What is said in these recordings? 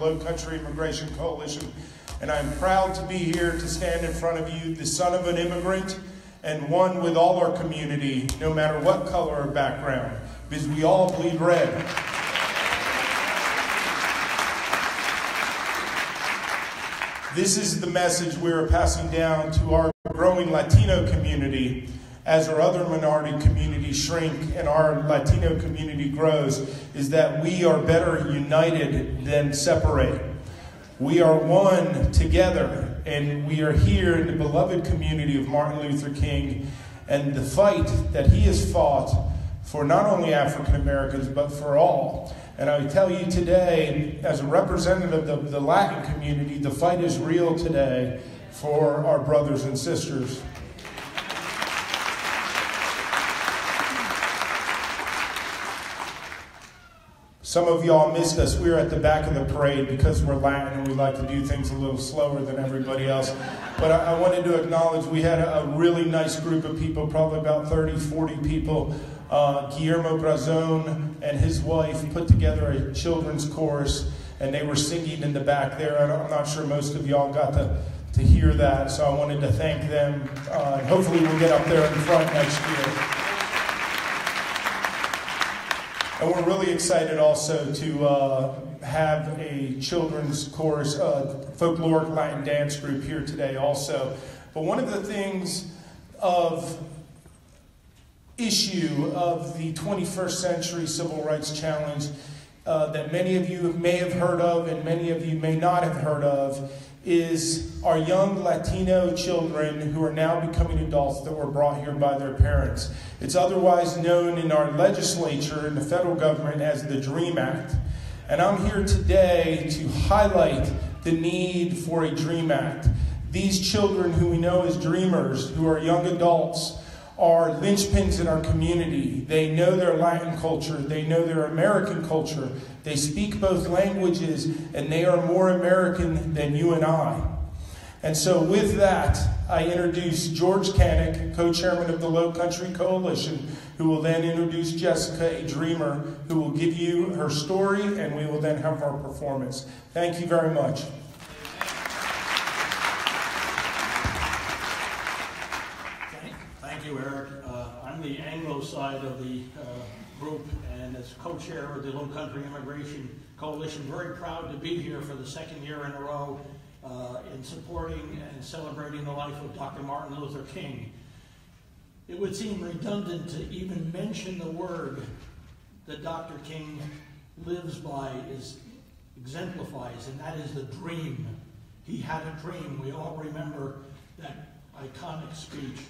Lowcountry Immigration Coalition, and I'm proud to be here to stand in front of you, the son of an immigrant, and one with all our community, no matter what color or background, because we all bleed red. This is the message we are passing down to our growing Latino community as our other minority communities shrink and our Latino community grows, is that we are better united than separate. We are one together, and we are here in the beloved community of Martin Luther King, and the fight that he has fought for not only African Americans, but for all. And I tell you today, as a representative of the Latin community, the fight is real today for our brothers and sisters. Some of y'all missed us. We were at the back of the parade because we're Latin and we like to do things a little slower than everybody else. But I wanted to acknowledge we had a really nice group of people, probably about 30, 40 people. Guillermo Brazon and his wife put together a children's chorus, and they were singing in the back there. I'm not sure most of y'all got to hear that, so I wanted to thank them. And hopefully we'll get up there in front next year. And we're really excited also to have a children's chorus, folkloric Latin dance group here today also. But one of the things of issue of the 21st Century Civil Rights Challenge that many of you may have heard of and many of you may not have heard of is our young Latino children who are now becoming adults that were brought here by their parents. It's otherwise known in our legislature and the federal government as the DREAM Act. And I'm here today to highlight the need for a DREAM Act. These children who we know as dreamers, who are young adults, are linchpins in our community. They know their Latin culture, they know their American culture, they speak both languages, and they are more American than you and I. And so with that, I introduce George Canick, co-chairman of the Lowcountry Coalition, who will then introduce Jessica, a dreamer, who will give you her story, and we will then have our performance. Thank you very much. Thank you, Eric. I'm the Anglo side of the group, and as co-chair of the Lowcountry Immigration Coalition, very proud to be here for the second year in a row in supporting and celebrating the life of Dr. Martin Luther King. It would seem redundant to even mention the word that Dr. King lives by, exemplifies, and that is the dream. He had a dream. We all remember that iconic speech.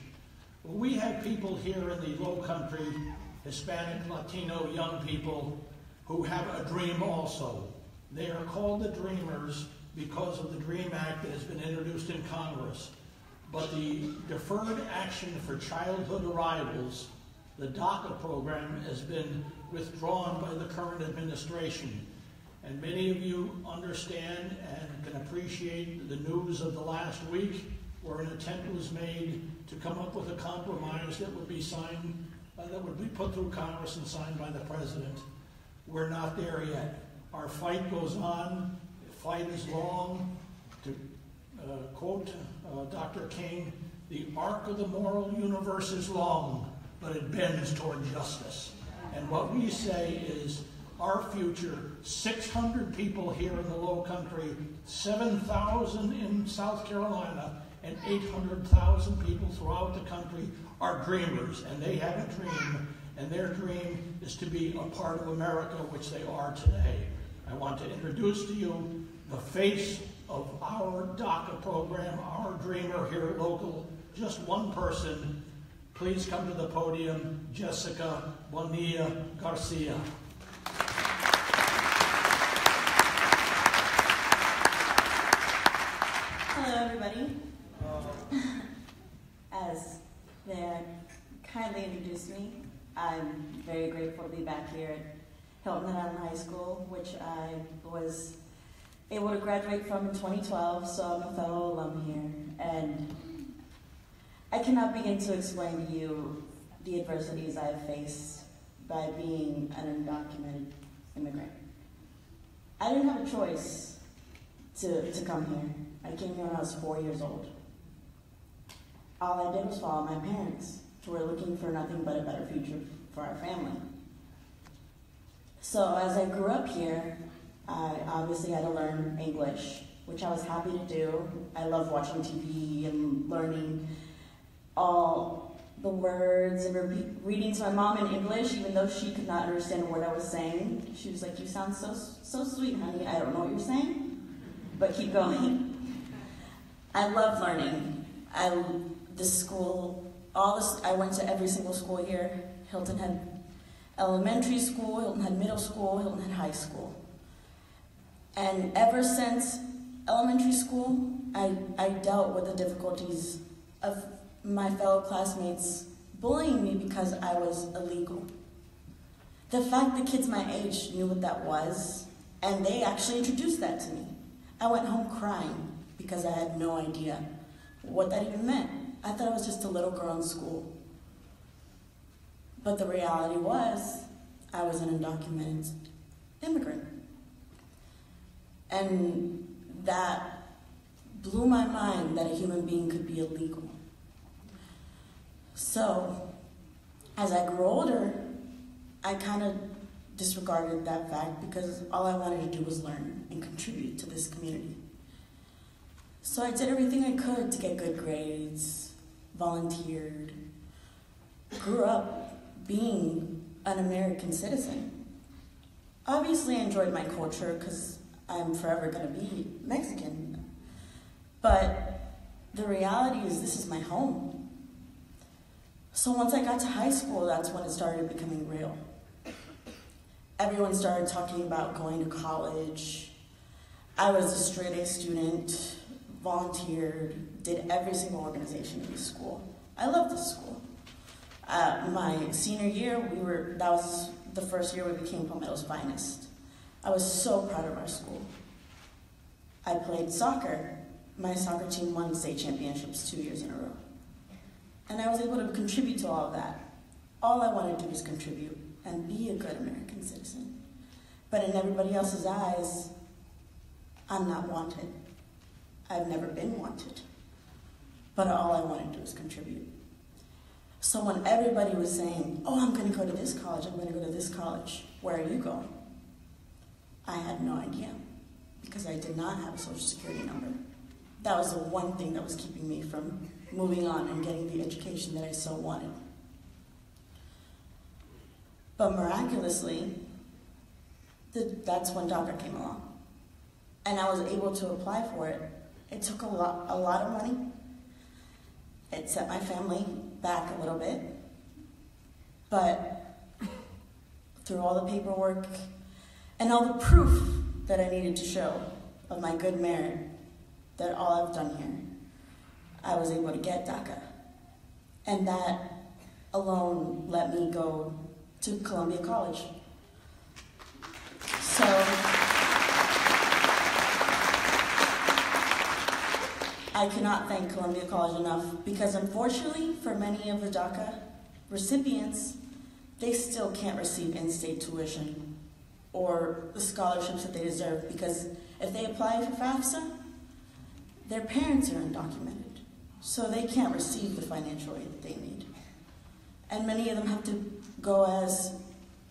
Well, we have people here in the Lowcountry, Hispanic, Latino, young people, who have a dream also. They are called the Dreamers because of the DREAM Act that has been introduced in Congress. But the Deferred Action for Childhood Arrivals, the DACA program, has been withdrawn by the current administration. And many of you understand and can appreciate the news of the last week, where an attempt was made to come up with a compromise that would be signed, that would be put through Congress and signed by the President. We're not there yet. Our fight goes on. The fight is long. To quote Dr. King, the arc of the moral universe is long, but it bends toward justice. And what we say is our future, 600 people here in the Lowcountry, 7,000 in South Carolina, and 800,000 people throughout the country are dreamers, and they have a dream, and their dream is to be a part of America, which they are today. I want to introduce to you the face of our DACA program, our dreamer here at Local, just one person. Please come to the podium, Jessica Bonilla Garcia. Hello, everybody. As they kindly introduced me, I'm very grateful to be back here at Hilton Island High School, which I was able to graduate from in 2012, so I'm a fellow alum here. And I cannot begin to explain to you the adversities I have faced by being an undocumented immigrant. I didn't have a choice to come here. I came here when I was 4 years old. All I did was follow my parents, who were looking for nothing but a better future for our family. So as I grew up here, I obviously had to learn English, which I was happy to do. I love watching TV and learning all the words and reading to my mom in English, even though she could not understand what I was saying. She was like, "You sound so sweet, honey. I don't know what you're saying, but keep going." I love learning. I went to every single school here. Hilton had elementary school, Hilton had middle school, Hilton had high school. And ever since elementary school, I dealt with the difficulties of my fellow classmates bullying me because I was illegal. The fact that kids my age knew what that was, and they actually introduced that to me. I went home crying because I had no idea what that even meant. I thought I was just a little girl in school. But the reality was, I was an undocumented immigrant. And that blew my mind that a human being could be illegal. So, as I grew older, I kind of disregarded that fact because all I wanted to do was learn and contribute to this community. So I did everything I could to get good grades, volunteered, grew up being an American citizen. Obviously I enjoyed my culture because I'm forever going to be Mexican. But the reality is this is my home. So once I got to high school, that's when it started becoming real. Everyone started talking about going to college. I was a straight-A student, volunteered, did every single organization in the school. I loved this school. My senior year, that was the first year we became Palmetto's finest. I was so proud of our school. I played soccer. My soccer team won state championships 2 years in a row. And I was able to contribute to all of that. All I wanted to do was contribute and be a good American citizen. But in everybody else's eyes, I'm not wanted. I've never been wanted. But all I want to do is contribute. So when everybody was saying, "Oh, I'm going to go to this college, I'm going to go to this college," where are you going? I had no idea because I did not have a social security number. That was the one thing that was keeping me from moving on and getting the education that I so wanted. But miraculously, that's when DACA came along. And I was able to apply for it. It took a lot of money. It set my family back a little bit. But through all the paperwork and all the proof that I needed to show of my good merit, that all I've done here, I was able to get DACA. And that alone let me go to Columbia College. So I cannot thank Columbia College enough because unfortunately for many of the DACA recipients, they still can't receive in-state tuition or the scholarships that they deserve because if they apply for FAFSA, their parents are undocumented, so they can't receive the financial aid that they need. And many of them have to go, as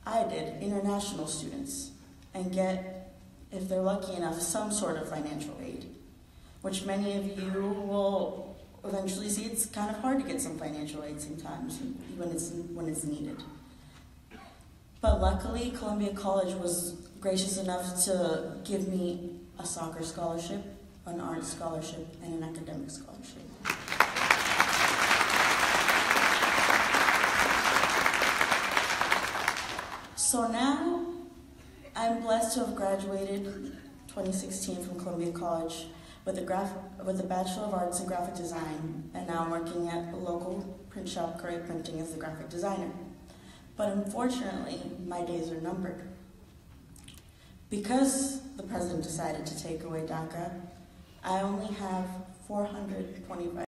I did, international students, and get, if they're lucky enough, some sort of financial aid, which many of you will eventually see it's kind of hard to get some financial aid sometimes when it's needed. But luckily, Columbia College was gracious enough to give me a soccer scholarship, an art scholarship, and an academic scholarship. So now, I'm blessed to have graduated 2016 from Columbia College with a Bachelor of Arts in Graphic Design, and now I'm working at a local print shop, Curry Printing, as the graphic designer. But unfortunately, my days are numbered. Because the president decided to take away DACA, I only have 425